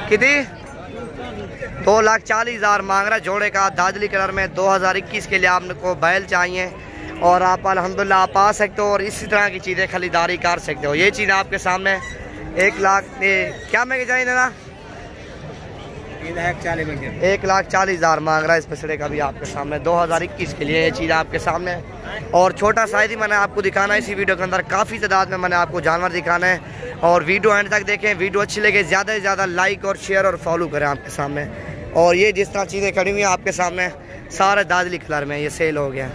कितनी 2,40,000 मांग रहा जोड़े का, दादली कलर में। 2021 के लिए आपको बैल चाहिए और आप अल्हम्दुलिल्लाह आप आ सकते हो और इसी तरह की चीज़ें खरीदारी कर सकते हो। ये चीज़ आपके सामने 1,00,000 क्या मैं चाहिए ना 1,40,000 मांग रहा है इस बछड़े का भी आपके सामने 2021 के लिए। ये चीज़ आपके सामने और छोटा साइज ही मैंने आपको दिखाना है इसी वीडियो के अंदर। काफ़ी तादाद में मैंने आपको जानवर दिखाना है और वीडियो एंड तक देखें। वीडियो अच्छी लगे ज़्यादा से ज़्यादा लाइक और शेयर और फॉलो करें आपके सामने। और ये जिस तरह चीज़ें खड़ी हुई हैं आपके सामने सारे दादली कलर में ये सेल हो गया।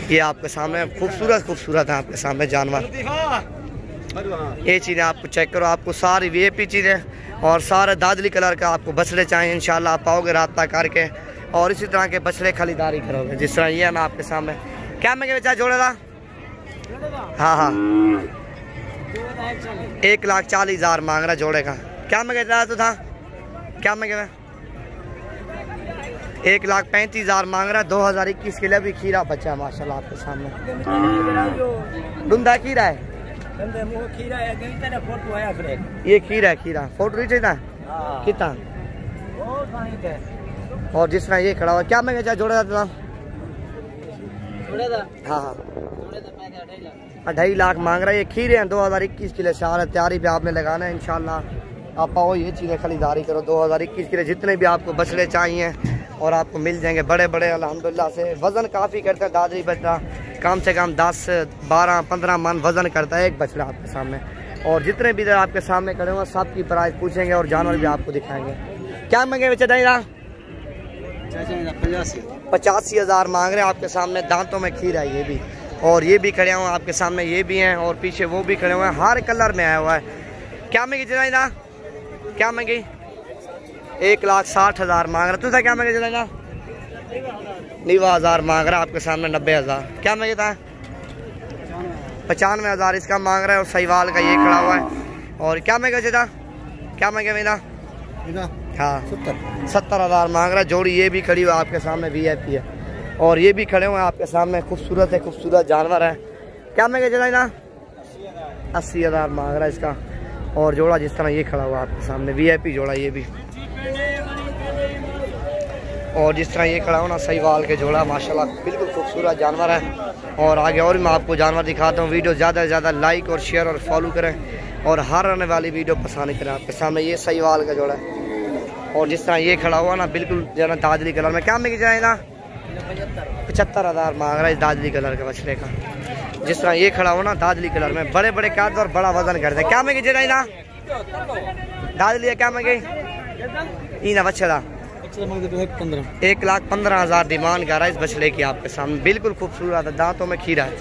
ये आपके सामने खूबसूरत है आपके सामने जानवर। ये चीज़ें आपको चेक करो, आपको सारी वीआईपी चीज़ें और सारे दादली कलर का आपको बछड़े चाहिए इंशाल्लाह आप पाओगे रब्ता करके और इसी तरह के बछड़े खरीदारी करोगे। जिस तरह ये है मैं आपके सामने क्या मैं बेचा जोड़े था। हाँ 1,40,000 मांग रहा जोड़े का। क्या मैं कहता तो था क्या मैं कह 1,35,000 मांग रहा। 2021 के लिए भी खीरा बचा माशाल्लाह आपके सामने। धुंधा खीरा है ये खीरा फोटो नहीं चाहिए कितना और जिस तरह ये खड़ा हुआ क्या मैं क्या जोड़ा था। हाँ 2.5 लाख मांग रहा है। ये खीरे हैं 2021 के लिए सारा तैयारी पे आपने लगाना है इंशाल्लाह। आप आओ ये चीज़ें खरीदारी करो 2021 के लिए। जितने भी आपको बछड़े चाहिए और आपको मिल जाएंगे बड़े बड़े अल्हम्दुलिल्लाह से। वज़न काफ़ी करता है दादरी बछड़ा, कम से कम 10, 12, 15 मन वज़न करता है एक बछड़ा आपके सामने। और जितने भी इधर आपके सामने खड़े हुए सब की प्राइस पूछेंगे और जानवर भी आपको दिखाएंगे। क्या मांगे बेचा जाएगा 85,000 मांग रहे हैं आपके सामने। दांतों में खीर है ये भी और ये भी खड़े हुए हैं आपके सामने। ये भी हैं और पीछे वो भी खड़े हुए हैं, हर कलर में आया हुआ है। क्या मांगी जाएगा क्या मांगी 1,60,000 मांग रहा। तुझे क्या मांगे जाएगा 90,000 मांग रहा है आपके सामने। 90,000 क्या मांगे था 95,000 इसका मांग रहा है और सहीवाल का ये खड़ा हुआ है। और क्या मांगे था क्या मांगे मेरा हाँ 70,000 मांग रहा है जोड़ी। ये भी खड़ी हुई आपके सामने वीआईपी है और ये भी खड़े हुए हैं आपके सामने। खूबसूरत जानवर है। क्या मांगे जाएगा 80,000 मांग रहा है इसका और जोड़ा जिस तरह ये खड़ा हुआ आपके सामने वीआईपी जोड़ा ये भी। और जिस तरह ये खड़ा हो ना सहीवाल के जोड़ा माशाल्लाह बिल्कुल खूबसूरत जानवर है। और आगे और भी मैं आपको जानवर दिखाता हूँ। वीडियो ज़्यादा से ज़्यादा लाइक और शेयर और फॉलो करें और हर आने वाली वीडियो पसंद करें। आपके सामने ये सहीवाल का जोड़ा है और जिस तरह ये खड़ा हुआ ना बिल्कुल जना दादली कलर में। क्या में जाएगा 75,000 मांग रहा है इस दादली कलर के बछड़े का। जिस तरह ये खड़ा हो ना दादली कलर में बड़े बड़े काट और बड़ा वजन करते हैं। क्या में जाएगा दादली क्या में गई ना बछड़ा 1,15,000 डिमांड कर रहा है इस बछड़े की आपके सामने। बिल्कुल खूबसूरत है, दांतों में खीरा है।